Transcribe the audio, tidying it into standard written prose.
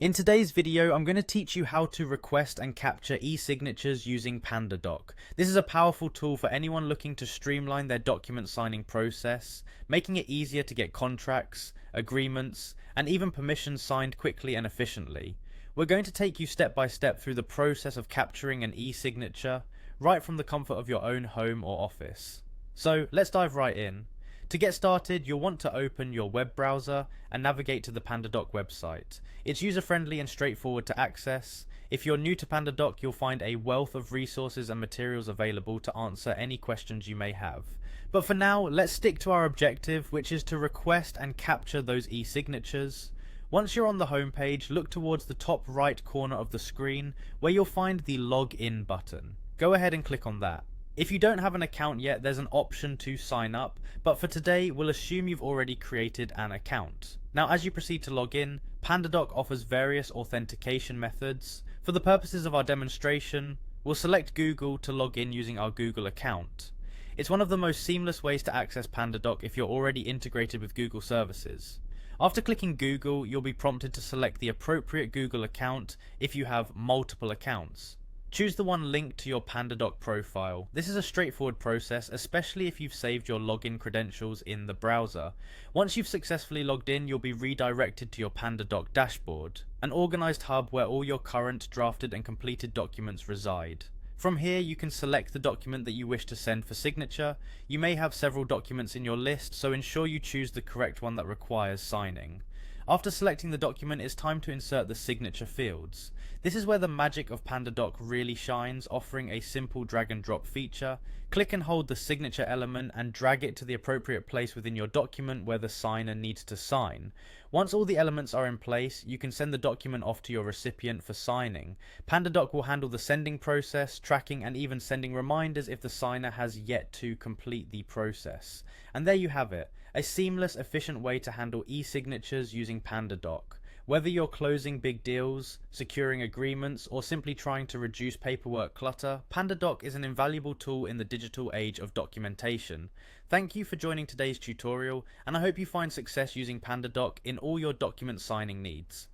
In today's video, I'm going to teach you how to request and capture e-signatures using Pandadoc. This is a powerful tool for anyone looking to streamline their document signing process, making it easier to get contracts, agreements, and even permissions signed quickly and efficiently. We're going to take you step by step through the process of capturing an e-signature, right from the comfort of your own home or office. So let's dive right in. To get started, you'll want to open your web browser and navigate to the Pandadoc website. It's user-friendly and straightforward to access. If you're new to Pandadoc, you'll find a wealth of resources and materials available to answer any questions you may have. But for now, let's stick to our objective, which is to request and capture those e-signatures. Once you're on the home page, look towards the top right corner of the screen where you'll find the Login button. Go ahead and click on that. If you don't have an account yet, there's an option to sign up, but for today, we'll assume you've already created an account. Now, as you proceed to log in, Pandadoc offers various authentication methods. For the purposes of our demonstration, we'll select Google to log in using our Google account. It's one of the most seamless ways to access Pandadoc if you're already integrated with Google services. After clicking Google, you'll be prompted to select the appropriate Google account if you have multiple accounts. Choose the one linked to your Pandadoc profile. This is a straightforward process, especially if you've saved your login credentials in the browser. Once you've successfully logged in, you'll be redirected to your Pandadoc dashboard, an organized hub where all your current, drafted and completed documents reside. From here, you can select the document that you wish to send for signature. You may have several documents in your list, so ensure you choose the correct one that requires signing. After selecting the document, it's time to insert the signature fields. This is where the magic of Pandadoc really shines, offering a simple drag and drop feature. Click and hold the signature element and drag it to the appropriate place within your document where the signer needs to sign. Once all the elements are in place, you can send the document off to your recipient for signing. Pandadoc will handle the sending process, tracking and even sending reminders if the signer has yet to complete the process. And there you have it, a seamless, efficient way to handle e-signatures using Pandadoc. Whether you're closing big deals, securing agreements, or simply trying to reduce paperwork clutter, Pandadoc is an invaluable tool in the digital age of documentation. Thank you for joining today's tutorial, and I hope you find success using Pandadoc in all your document signing needs.